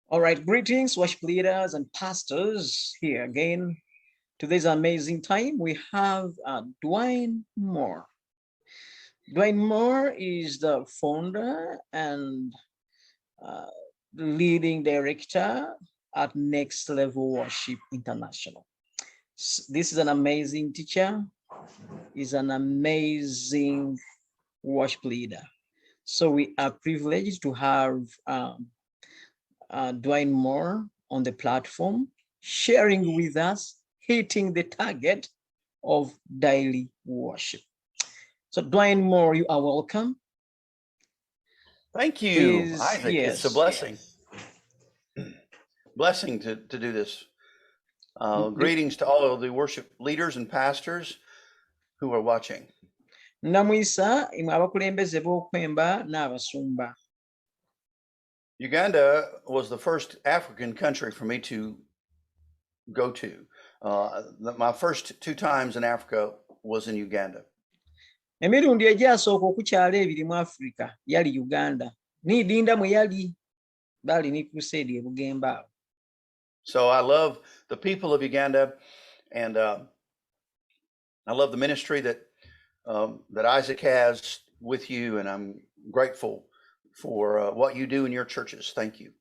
All right, greetings, worship leaders and pastors. Here again to this amazing time. We have Dwayne Moore. Dwayne Moore is the founder and leading director at Next Level Worship International. This is an amazing teacher. He's an amazing worship leader. So we are privileged to have Dwayne Moore on the platform, sharing with us, hitting the target of daily worship. So Dwayne Moore, you are welcome. Thank you, Please, Isaac. yes. It's a blessing. Blessing to do this. Greetings to all of the worship leaders and pastors who are watching. Namwisa imwe abakulembeze b'okwemba n'abasumba. Uganda was the first African country for me to go to. My first 2 times in Africa was in Uganda. Emirundi egyasooka okukyala ebiri mu Africa yali Uganda. Niidinda mwe yali bali ni crusade e Bugemba. So I love the people of Uganda, and I love the ministry that Isaac has with you, and I'm grateful for what you do in your churches. Thank you.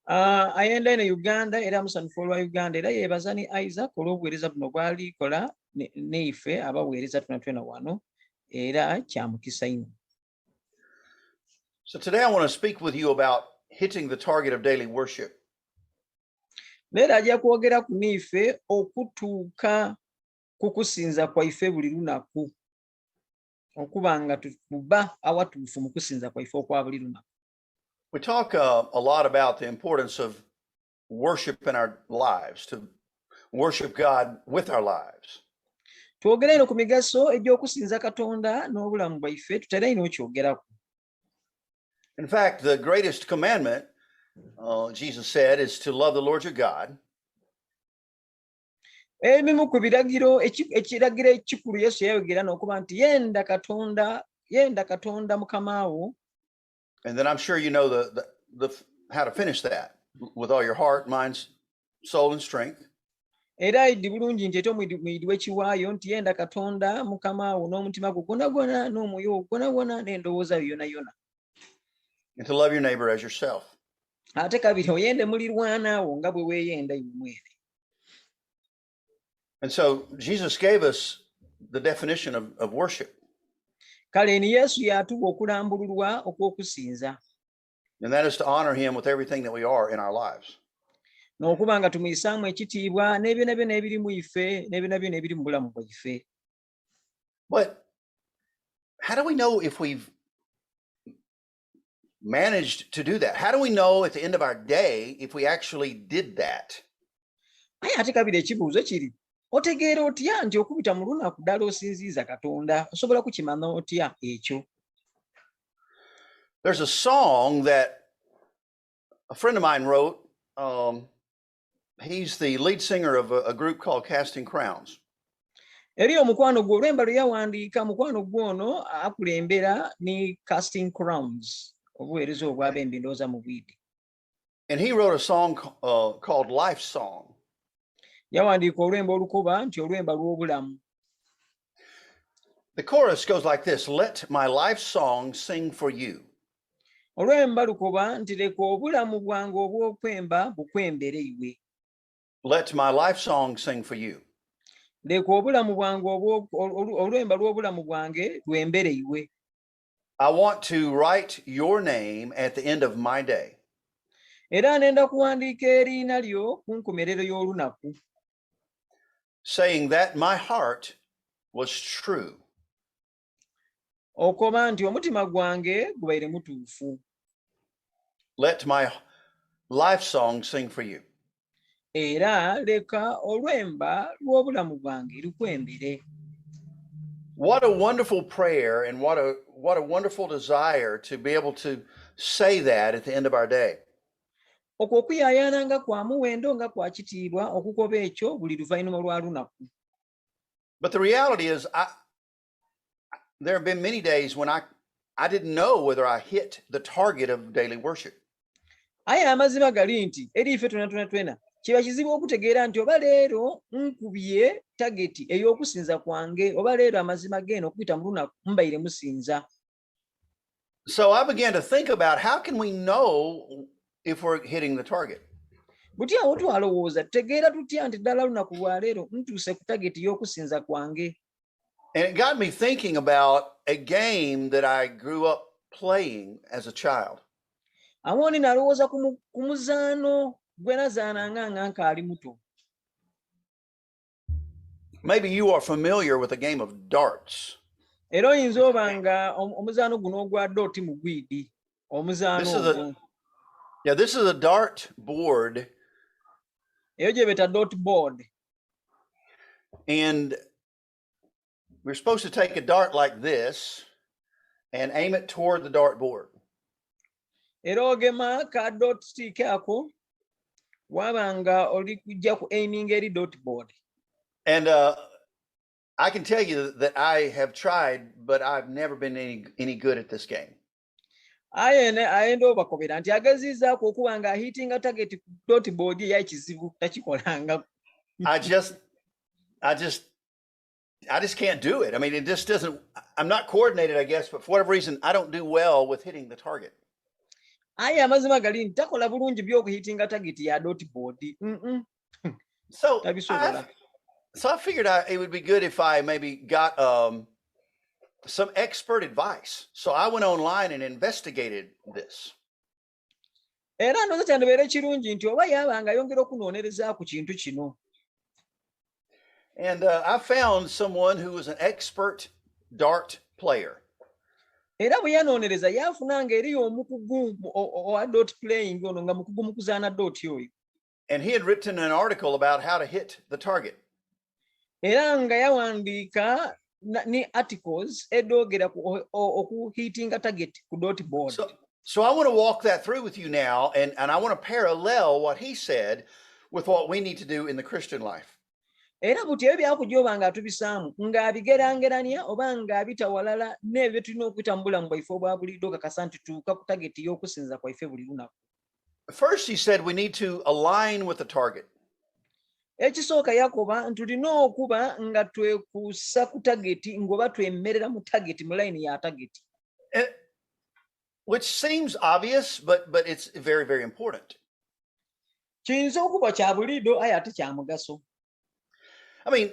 Ayenda ino Uganda era musanfu olwa Uganda era yeebaza ni Isaac olw'obuweereza buno bw'alikola neife abaweereza twena wano era kya mukisa ino. So today I want to speak with you about hitting the target of daily worship. Leero ajja kwogera ku niife okutuuka ku kusinza kwaife buli lunaku okuba nga tuba awatuufu mu kusinza kwaife okwa buli lunaku. We talk a lot about the importance of worship in our lives, to worship God with our lives. Twogera ino ku migaso egy'okusinza Katonda n'obulamu bwaife tutera ino okyogerako. In fact, the greatest commandment, Jesus said, is to love the Lord your God. Ebimu ku biragiro ekiragiro ekikulu Yesu yayogera n'okuba nti yenda Katonda Mukama wo. And then I'm sure you know the how to finish that with all your heart, mind, soul, and strength. Era idi bulungi nti ate omuyidi w'ekiwaayo nti yenda Katonda Mukama wo n'omutima gwo gwonna n'omwoyo gwo gwonna n'endowooza yo yonna. And to love your neighbor as yourself. Ate kabiri oyende mulirwana wo nga bwe weeyenda iwe mwene. And so Jesus gave us the definition of worship. Kale ni Yesu yatuwa okulambululwa okw'okusinza. And that is to honor him with everything that we are in our lives. N'okuba nga tumuyisaamu ekitiibwa n'ebyonna byonna ebiri mu ife n'ebyonna byonna ebiri mu bulamu bwaife. But how do we know if we've managed to do that? How do we know at the end of our day if we actually did that? Aye ate kabiri ekibuuzo kiri otegeera otya nti okubita mu lunaku ddala osinziiza Katonda osobola kukimanya otya ekyo? There's a song that a friend of mine wrote. He's the lead singer of a group called Casting Crowns. Eri omukwano gwe olwemba lwe yawandiika mukwano gwono akulembera ni Casting Crowns obuweereza obwabembe ndowooza mu bwidi. And he wrote a song called Life Song. Yawandiika olwemba olukuba nti olwemba lw'obulamu. The chorus goes like this: let my life song sing for you. Olwemba lukuba nti leka obulamu bwange obw'okwemba bukwembere iwe. Let my life song sing for you. Leka obulamu bwange olwemba lw'obulamu bwange lwembere iwe. I want to write your name at the end of my day. Era nenda kuwandiika eriina lyo ku nkomerero y'olunaku. Saying that my heart was true. Okoba nti omutima gwange gubaire mutuufu. Let my life song sing for you. Era leka olwemba lw'obulamu bwange lukwembere. What a wonderful prayer, and what a wonderful desire to be able to say that at the end of our day. Okwo okuyaayaana nga kwa muwendo nga kwa kitiibwa okukoba ekyo buli luvannyuma lwa lunaku. But the reality is, there have been many days when I didn't know whether I hit the target of daily worship. aye amazima gali nti eri ife twena kiba kizibu okutegeera nti oba leero nkubye tageti ey'okusinza kwange oba leero amazima geeno okuyita mu lunaku mubaire musinza. So I began to think about how can we know if we're hitting the target? Buti awo twalowooza tutegeera tutya nti ddala lunaku lwa leero ntuuse ku tageti y'okusinza kwange. And it got me thinking about a game that I grew up playing as a child. Awo ni nalowooza ku muzaano gwe nazaananga nga nkaali muto. Maybe you are familiar with the game of darts. Era oyinza oba nga omuzaano guno ogwa dooti mugwidi omuzaano ogwo. Yeah, this is a dart board. Eyo gye beta dot board. And we're supposed to take a dart like this and aim it toward the dart board. Era ogema ka dot stick ako waba nga oli kujja ku aiming eri dot board. And I can tell you that I have tried, but I've never been any good at this game. Ayenda obakobera nti agazizaako okuba nga ahitinga target ku dot board ya kizibu takikolanga. I just can't do it. I mean, it just doesn't. I'm not coordinated, I guess, but for whatever reason, I don't do well with hitting the target. Aye amazima gali nti takola bulungi by'okuhitinga target ya dot board. So I figured it would be good if I maybe got some expert advice. So I went online and investigated this. Era ndoza kyandibeera kirungi nti oba yabanga yongera okunoonyereza ku kintu kino. And I found someone who was an expert dart player. Era bwe yanoonyereza yafunanga eri omukugu owa dot playing ono nga mukugu mu kuzaana dot oyo. And he had written an article about how to hit the target. Era nga yawandiika ni articles edogera ku okuhitinga target ku dot board. So I want to walk that through with you now, and I want to parallel what he said with what we need to do in the Christian life. Era buti ebyo byakujja nga tubisaamu ng'abigerangeranya oba ng'abita walala n'ebyo tulina okuyita mu bulamu bwaife obwa bulijjo kakasa nti tuuka ku target y'okusinza kwaife buli lunaku. First, he said we need to align with the target. Ekisooka yakoba nti tulina okuba nga twekuusa ku target ng'oba twemmerera mu target mu line ya target. Which seems obvious, but it's very, very important. Kiyinza okuba kya bulijjo aye ate kya mugaso. I mean,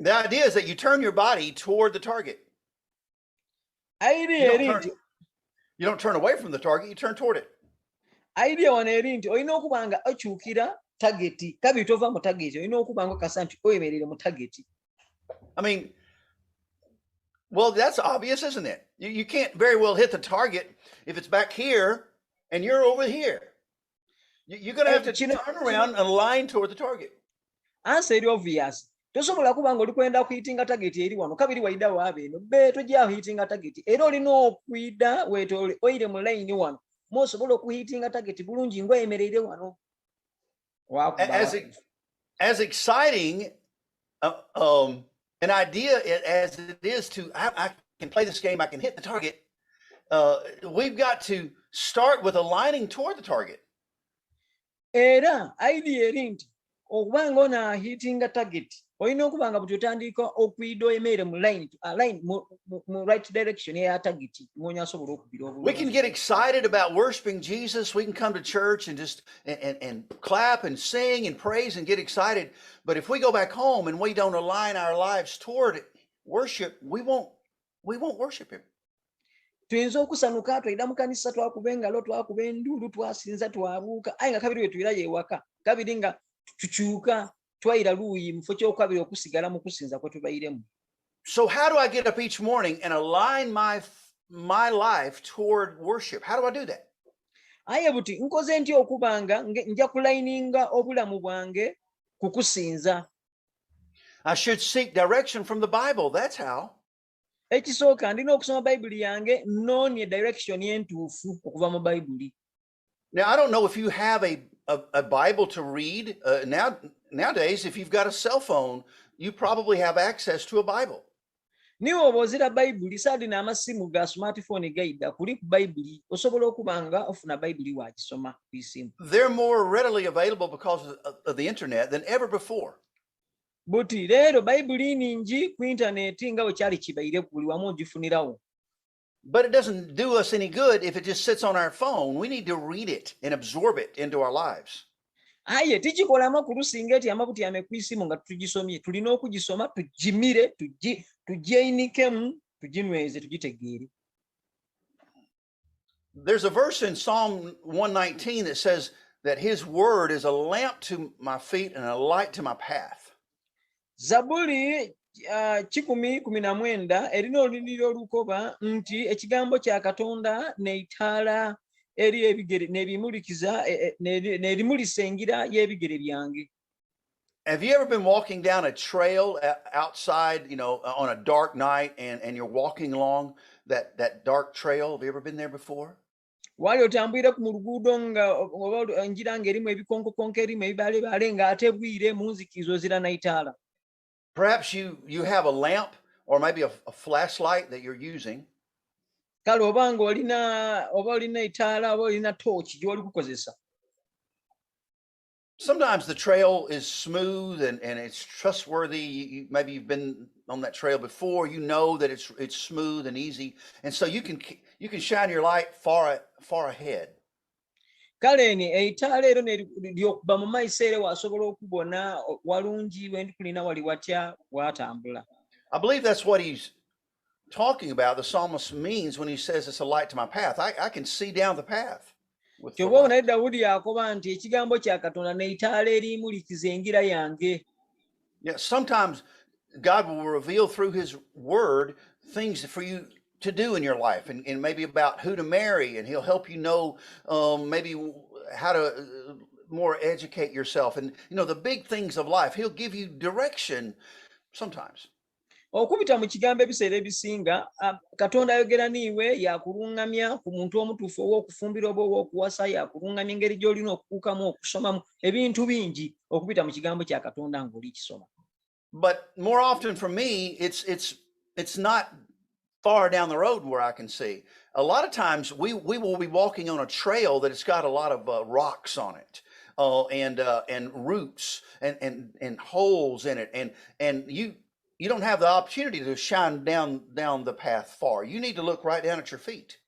the idea is that you turn your body toward the target. You don't turn away from the target, you turn toward it. Idea wano eri nti olina okuba nga okyukira target kabi tova mu target olina okuba nga okasa nti oyemerere mu target. I mean, well, that's obvious, isn't it? You can't very well hit the target if it's back here and you're over here. You're going to have to turn around and align toward the target. Answer eri obvious. Tosobola kuba nga oli kwenda kuhitinga target eri wano kabiri waida waabe eno be tojja hitinga target era olina okwida wetole oire mu line wano mosobola okuhitinga target bulungi ng'oyemerere wano. As exciting an idea as it is to I can play this game, I can hit the target. We've got to start with aligning toward the target. Era idea eri nti okuba nga onaahitinga target olina okuba nga buti otandika okwida oyemere mu line mu right direction eya target ng'onya asobola okubira obulungi. We can get excited about worshiping Jesus. We can come to church and just and clap and sing and praise and get excited. But if we go back home and we don't align our lives toward worship, we won't worship him. Tuyinza okusanuka twayida mu kanisa twakuba engalo twakuba enduulu twasinza twabuuka aye nga kabiri we tuyira yeewaka kabiri nga tukyuka twayira luuyi mufo kyokabiri okusigala mu kusinza kwe tubayiremu. So how do I get up each morning and align my life toward worship? How do I do that? Aye buti nkoze ntya okuba nga nja kulayininga obulamu bwange ku kusinza? I should seek direction from the Bible. That's how. Ekisooka ndina okusoma Bayibuli yange noonye direction entuufu okuva mu Bayibuli. Now, I don't know if you have a Bible to read. Nowadays, if you've got a cell phone, you probably have access to a Bible. niwe oba ozira bayibuli saadi n'amasimu ga smartphone gayida kuli ku bayibuli osobola okuba nga ofuna bayibuli wagisoma ku isimu. They're more readily available because of the internet than ever before. Buti leero bayibuli ningi ku intaneti nga bwe kyali kibaire buli wamu ogifunirawo. But it doesn't do us any good if it just sits on our phone. We need to read it and absorb it into our lives. Aye tikikola amakulu singa eti amakutu yame ku isimu nga tugisomye tulina okugisoma tugimire tugyeyinikemu tuginyweze tugitegeere. There's a verse in Psalm 119 that says that his word is a lamp to my feet and a light to my path. Zabuli 10:19 erina oluliriro olukoba nti ekigambo kya Katonda neitaala eri ebigere nebimulikiza nerimulisa engira y'ebigere byange. Have you ever been walking down a trail outside, on a dark night and you're walking along that dark trail? Have you ever been there before? Wali otambwira ku luguudo nga oba enjira ng'erimu ebikonkokonko erimu ebibalebale ng'ate bwire mu nzikizo zira naitaala. Perhaps you have a lamp or maybe a flashlight that you're using. Kale oba olina itaala oba olina torch gy'oli kukozesa. Sometimes the trail is smooth and it's trustworthy. Maybe you've been on that trail before. You know that it's smooth and easy, and so you can shine your light far ahead. Kale ni itaala ero ly'okuba mu maiso ere wasobola okubona walungi wendi kulina wali watya watambula. I believe that's what he's talking about. The psalmist means when he says it's a light to my path. I can see down the path. Kyova naye Dawudi yakoba nti ekigambo kya Katonda neitaala erimulikiza engira yange. Yeah, sometimes God will reveal through his word things for you to do in your life and maybe about who to marry, and he'll help you know maybe how to more educate yourself and the big things of life. He'll give you direction sometimes. Okubita mu kigambo ebiseera ebisinga Katonda ayogera niiwe yakulungamya ku muntu omutuufu ow'okufumbira oba ow'okuwasa yakulungamya engeri gy'olina okukuukamu okusomamu ebintu bingi okubita mu kigambo kya Katonda ng'oli kisoma. But more often for me it's not far down the road where I can see. A lot of times we will be walking on a trail that it's got a lot of rocks on it and roots and holes in it and you don't have the opportunity to shine down the path far. You need to look right down at your feet.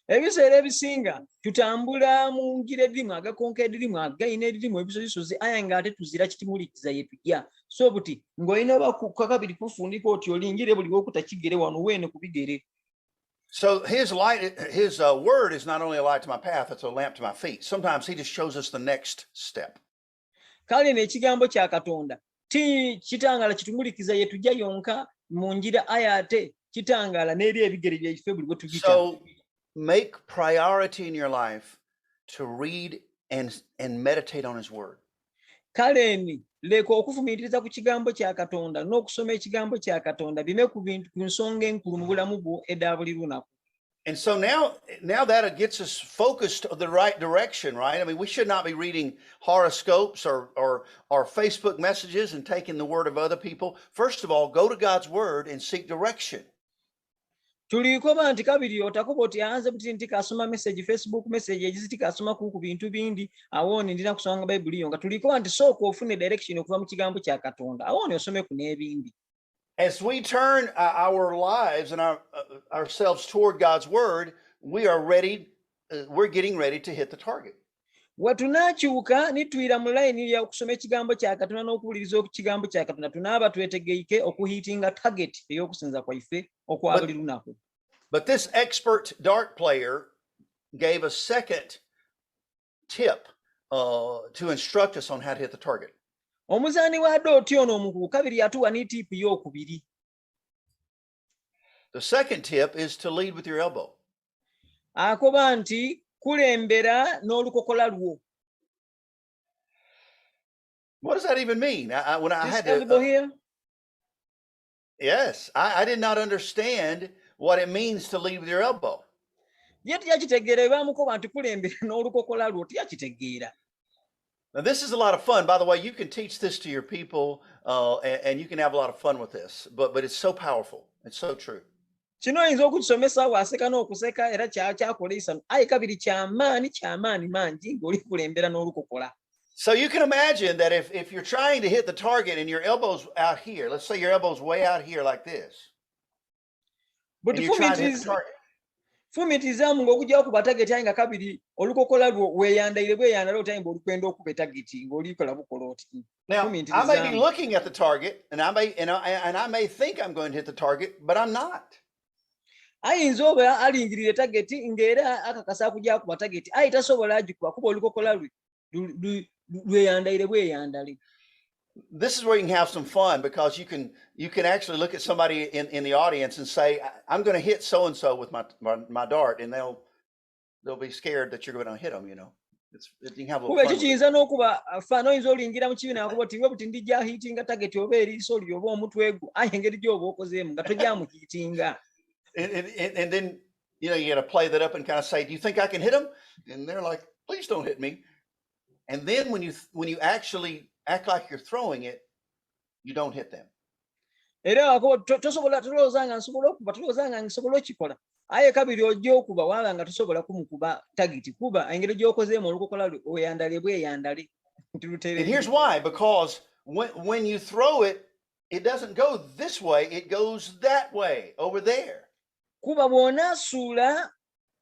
Ebiseera ebisinga tutambula mu ngira edirimu agakonko edirimu agayina edirimu ebisozisozi aye ng'ate tuzira kitimulikiza yetujja so buti ng'olina oba kakabiri kufundika oti olingire buli w'okutakigere wano weene ku bigere. So his word is not only a light to my path, it's a lamp to my feet. Sometimes he just shows us the next step. Kale n'ekigambo kya Katonda ti kitangala kitumulikiza yetujja yonka mu ngira aye ate kitangala n'eri ebigere byaife buli bwe tugita. So make priority in your life to read and meditate on his word. Kaleni leka okufumiitiriza ku kigambo kya Katonda n'okusoma ekigambo kya Katonda bime ku nsonga enkulu mu bulamu bwo edda buli lunaku. And so now that gets us focused the right direction, right? I mean, we should not be reading horoscopes or Facebook messages and taking the word of other people. First of all, go to God's word and seek direction. Tulikoba nti kabiri otakoba oti anze buti nti kasoma message Facebook message eziti kasoma ku bintu bindi awone ndina kusanga Bible yo nga tulikoba nti soko ofune direction okuva mu kigambo kya Katonda awone osome ku n'ebindi. As we turn our lives and ourselves toward God's word, we're getting ready to hit the target. Watunakyuka nitwira mu line ya okusoma ekigambo kya Katonda n'okuwuliriza ekigambo kya Katonda tunaaba twetegeike okuhitinga target ey'okusinza kwaife okwa buli lunaku. But this expert dart player gave a second tip to instruct us on how to hit the target. Omuzaani wa dooti ono omukugu kabiri yatuwa ni tiipu y'okubiri. The second tip is to lead with your elbow. Akoba nti kulembera n'olukokola lwo. What does that even mean? When I had to here? Yes, I did not understand what it means to lead with your elbow. Ye tiyakitegeera bamukoba nti kulembera n'olukokola lwo tiyakitegeera. Now, this is a lot of fun. By the way, you can teach this to your people, and you can have a lot of fun with this. But it's so powerful. It's so true. kino oyinza okukisomesa waseka n'okuseka era kyakolesa aye kabiri kyamaani mangi ng'oli kulembera n'olukokola. So you can imagine that if you're trying to hit the target and your elbow's out here, let's say your elbow's way out here like this, But and you're trying to hit the target. Fumitizaamu ng'okujja okuba tageti aye nga kabiri olukokola lwo weeyandaire bweyandala otayimba olikwenda okuba etageti ng'olikola bukola oti. Now, I may be looking at the target, and I may think I'm going to hit the target, but I'm not. Ayinza oba alingirira tageti ng'era akakasa kujja kuba tageti aye tasobola agikuba kuba olukokola lwe lweyandaire bweyandale. This is where you can have some fun, because you can actually look at somebody in the audience and say, I'm going to hit so and so with my dart, and they'll be scared that you're going to hit them. You know, you can have a little kuba fun ekyo with it. kiyinza n'okuba afaana oyinza olingira mu kibiina akuba oti buti ndijja hiitinga tageti oba eriiso lyo oba omutwe gwo aye engeri gy'oba okozeemu nga tojjamu hiitinga. And then you got to play that up and kind of say, do you think I can hit them? And they're like, please don't hit me. And then when you actually act like you're throwing it, you don't hit them. Era tosobola tulowooza nga nsobola okuba tulowooza nga nsobola okikola aye kabiri ojja okuba waba nga tosobola kumukuba tageti kuba engeri gy'okozeemu olukokola lwe oyandale bweyandale. And here's why, because when you throw it, it doesn't go this way, it goes that way over there. Kuba bw'onaasuula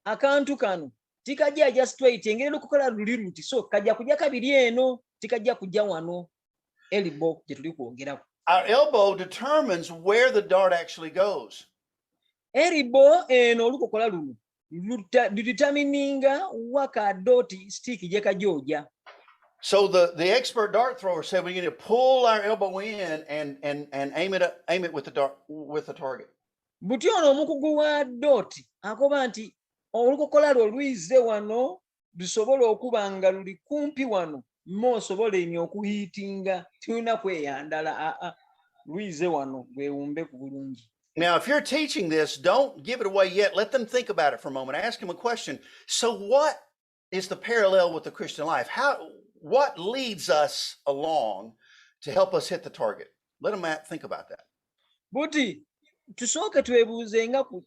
akantu kano tikajja ajja straight engeri olukokola luli luti so kajja kujja kabiri eno tikajja kujja wano elbow gye tuli kwogerako. Our elbow determines where the dart actually goes. Elbow eno olukokola luno determininga waka doti stick gye kajja. So the expert dart thrower said we need to pull our elbow in and aim it with the target. Buti ono omukugu wa doti akoba nti olukokola lwo luyize wano lusobola okuba nga luli kumpi wano moosobola ennyo okuhiitinga tulina kweyandala luyize wano lwewumbe ku bulungi. Now, if you're teaching this, don't give it away yet. Let them think about it for a moment. Ask them a question. So what is the parallel with the Christian life? What leads us along to help us hit the target? Let them think about that. Buti tusooke twebuuzenga ku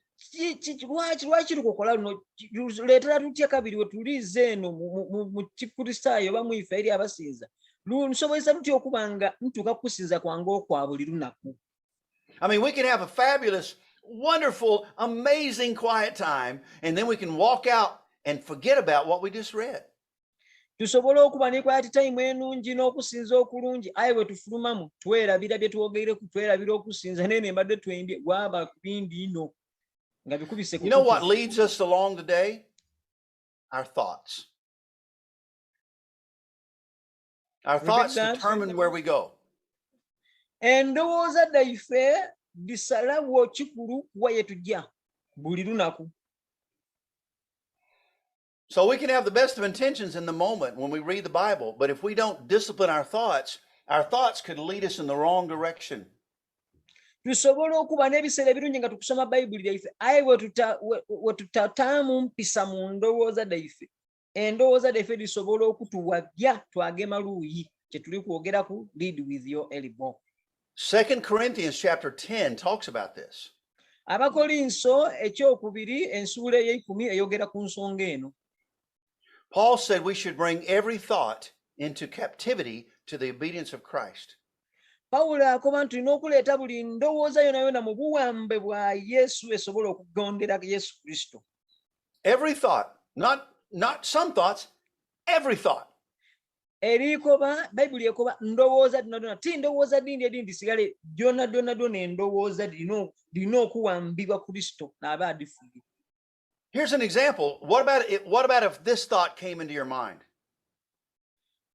lwaki lukokola luno luleetera tutya kabiri we tulize eno mu kikristaayo oba mu ife eri abasinza lusobozesa tutya okuba nga ntuuka kukusinza kwange okwa buli lunaku. I mean, we can have a fabulous, wonderful, amazing quiet time, and then we can walk out and forget about what we just read. Tusobola okuba ne quiet time enungi n'okusinza okulungi aye bwe tufulumamu twerabira bye twogereku twerabira okusinza nene mbadde twendye gwaba kubindi ino nga bikubise ku. You know what leads us along the day? Our thoughts. Our thoughts determine where we go. Endowooza daife bisalawo kikulu kuwa yetujja buli lunaku. So we can have the best of intentions in the moment when we read the Bible, but if we don't discipline our thoughts could lead us in the wrong direction. Tusobola okuba n'ebiseera ebirungi nga tukusoma Bayibuli yaife aye we tutataamu mpisa mu ndowooza daife endowooza daife lisobola okutuwabya twagema luuyi kye tuli kwogeraku lead with your elbow. 2 Corinthians chapter 10 talks about this. Abakolinso ekyokubiri ensuula ey'ekumi eyogera ku nsonga eno. Paul said we should bring every thought into captivity to the obedience of Christ. Pawulo akoba nti tulina okuleeta buli ndowooza yona yona mu buwambe bwa Yesu esobola okugondera Yesu Kristo. Every thought, not some thoughts, every thought. Erikoba Bayibuli ekoba ndowooza donna ti ndowooza dindi edindi sigale donna endowooza dina okuwambibwa Kristo n'aba adifulye. Here's an example. What about if this thought came into your mind?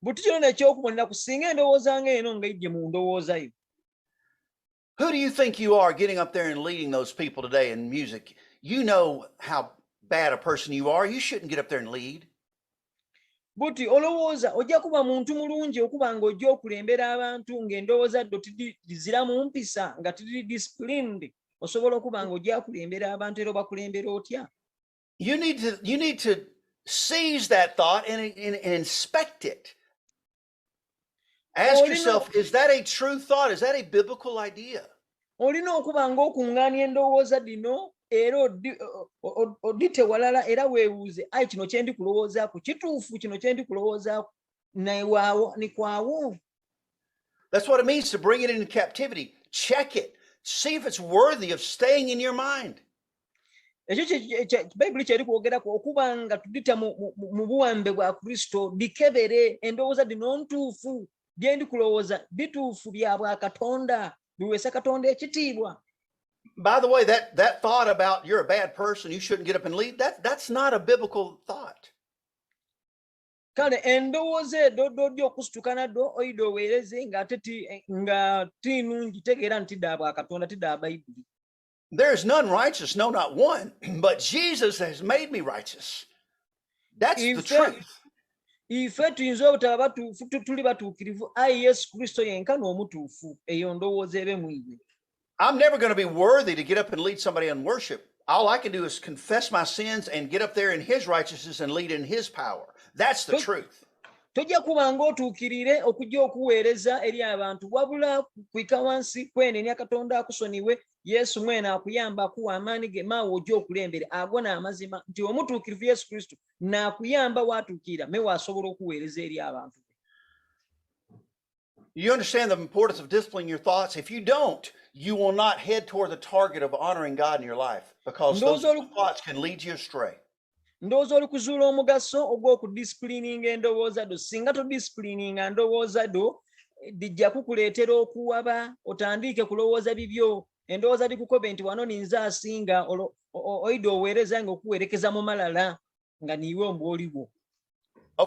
Buti kyona ekyokubonera kusinga endowooza ng'eno ng'ejje mu ndowooza yo. Who do you think you are getting up there and leading those people today in music? You know how bad a person you are. You shouldn't get up there and lead. Buti olowooza ojja kuba muntu mulungi okuba ng'ojja okulembera abantu ng'endowooza ddo tidizira mu mpisa nga tiri disciplined osobola okuba ng'ojja kulembera abantu era obakulembera otya. You need to seize that thought and inspect it. Ask yourself, is that a true thought? Is that a biblical idea? Olina okuba ng'okuŋŋaanya endowooza dino era odite walala era weebuuze ayi kino kye ndi kulowoozaako kituufu kino kye ndi kulowoozaako naiwaawo nikwawo. That's what it means to bring it into captivity. Check it. See if it's worthy of staying in your mind. Ekyo Bayibuli kyeri kwogerako okuba nga tudita mu buwambe bwa Kristo bikebere endowooza dino ntuufu bye ndi kulowooza bituufu bya bwa Katonda biweesa Katonda ekitiibwa. By the way, that thought about you're a bad person, you shouldn't get up and lead, that's not a biblical thought. Kale endowooza edo dodi okusituka naddo oyida oweereze nga tinungi tegeera nti dda bwa Katonda tidda Bayibuli. There is none righteous, no, not one, but Jesus has made me righteous. That's the truth. Ife tuyinza obutaba batuufu tuli batuukirivu ayi Yesu Kristo yenka n'omutuufu eyo ndowooza ebe mwibwe. I'm never going to be worthy to get up and lead somebody in worship. All I can do is confess my sins and get up there in his righteousness and lead in his power. That's the truth. Tojja kuba ng'otuukirire okujja okuweereza eri abantu wabula kwika wansi kwenenya Katonda akusoniwe Yesu mwene akuyamba akuwa amaanyi ge maawe ojja okulembere agona amazima nti omutuukirivu Yesu Kristo n'akuyamba watuukira me waasobola okuweereza eri abantu. You understand the importance of disciplining your thoughts? If you don't, you will not head toward the target of honoring God in your life because those thoughts can lead you astray. Ndowooza oli kuzuula omugaso ogw'okudisipulininga endowooza do singa todisipulininga ndowooza do dijja kukuleetera okuwaba otandike kulowooza bibyo endowooza dikukobe nti wano ninza asinga oyida oweereza nga okuwerekeza mu malala nga niiwe ombwoliwo.